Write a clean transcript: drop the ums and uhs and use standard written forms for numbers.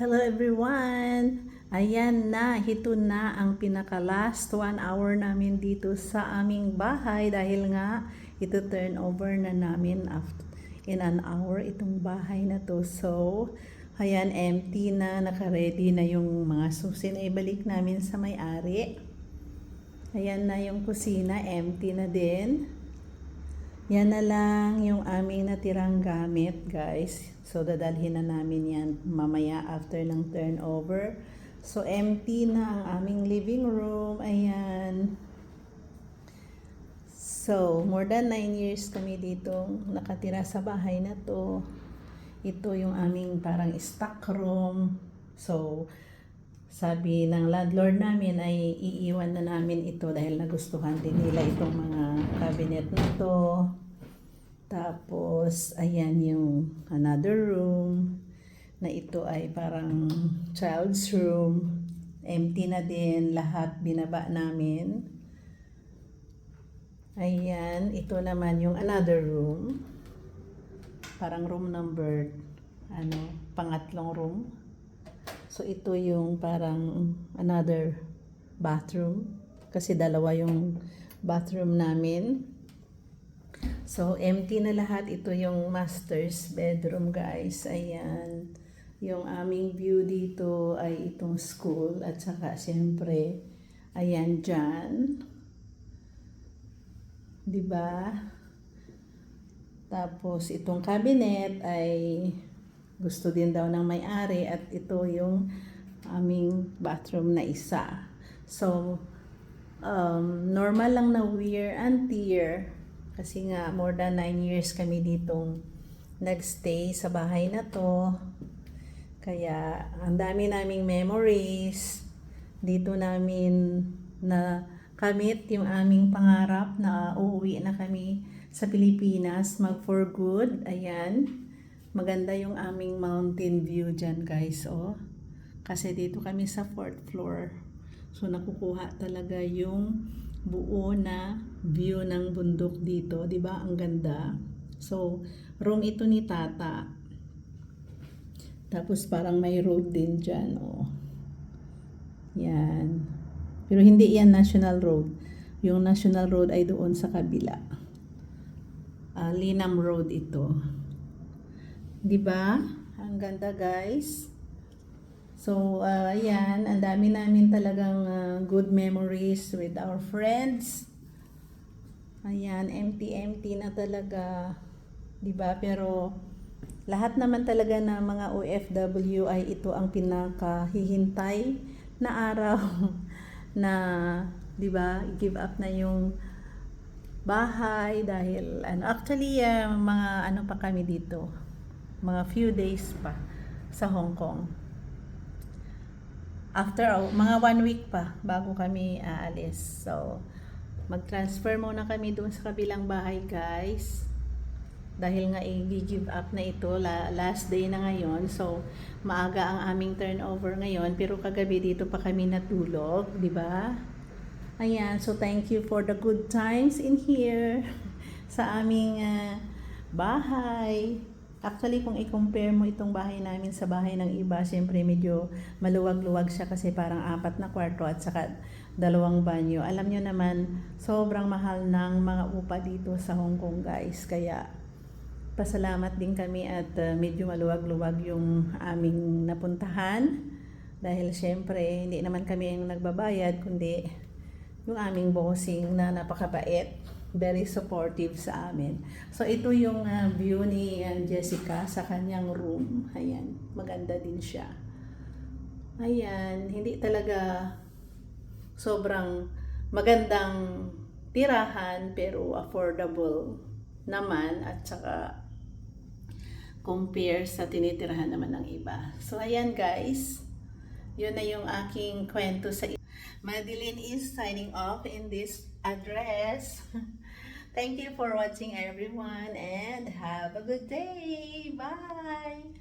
Hello everyone! Ayan na, ito na ang pinaka-last 1 hour namin dito sa aming bahay dahil nga ito turn over na namin after, in an hour itong bahay na to. So, ayan, empty na, naka-ready na yung mga susi na ibalik namin sa may-ari. Ayan na yung kusina, empty na din. Yan na lang yung aming natirang gamit, guys. So, dadalhin na namin yan mamaya after ng turnover. So, empty na ang aming living room. Ayan. So, more than 9 years kami dito nakatira sa bahay na to. Ito yung aming parang stock room. So, sabi ng landlord namin ay iiwan na namin ito dahil nagustuhan din nila itong mga cabinet na to. Tapos, ayan yung another room na ito ay parang child's room. Empty na din, lahat binaba namin. Ayan, ito naman yung another room. Parang room number, pangatlong room. So, ito yung parang another bathroom. Kasi dalawa yung bathroom namin. So, empty na lahat. Ito yung master's bedroom, guys. Ayan. Yung aming view dito ay itong school. At saka, siyempre, ayan dyan. Diba? Tapos, itong cabinet ay gusto din daw ng may-ari. At ito yung aming bathroom na isa. So, normal lang na wear and tear. Kasi nga, more than 9 years kami ditong nagstay sa bahay na to. Kaya, ang dami naming memories. Dito namin na kamit yung aming pangarap na uuwi na kami sa Pilipinas, mag for good. Ayan. Maganda yung aming mountain view dyan, guys. Oh. Kasi dito kami sa 4th floor. So, nakukuha talaga yung buo na view ng bundok dito, 'di ba? Ang ganda. So, room ito ni Tata. Tapos parang may road din diyan, oh. Yan. Pero hindi yan national road. Yung national road ay doon sa kabila. Linam Road ito. 'Di ba? Ang ganda, guys. So, ayan, ang dami namin talagang good memories with our friends. Ayan, empty-empty na talaga. 'Di ba? Pero, lahat naman talaga ng mga OFW ay ito ang pinakahihintay na araw na, 'di ba, give up na yung bahay dahil, actually, mga pa kami dito. Mga few days pa sa Hong Kong. After mga 1 week pa bago kami aalis. So, mag-transfer muna kami doon sa kabilang bahay, guys. Dahil nga i-give up na ito, last day na ngayon. So, maaga ang aming turnover ngayon, pero kagabi dito pa kami natulog, 'di ba? Ayan, so thank you for the good times in here sa aming bahay. Actually, kung i-compare mo itong bahay namin sa bahay ng iba, siyempre medyo maluwag-luwag siya kasi parang 4 na kwarto at saka 2 banyo. Alam nyo naman, sobrang mahal ng mga upa dito sa Hong Kong, guys. Kaya, pasalamat din kami at medyo maluwag-luwag yung aming napuntahan. Dahil siyempre, hindi naman kami yung nagbabayad, kundi yung aming bossing na napakabait. Very supportive sa amin. So, ito yung view ni Jessica sa kanyang room. Ayan, maganda din siya. Ayan, hindi talaga sobrang magandang tirahan, pero affordable naman at saka compare sa tinitirahan naman ng iba. So, ayan, guys. Yun na yung aking kwento sa Madeline is signing off in this address. Thank you for watching, everyone, and have a good day. Bye!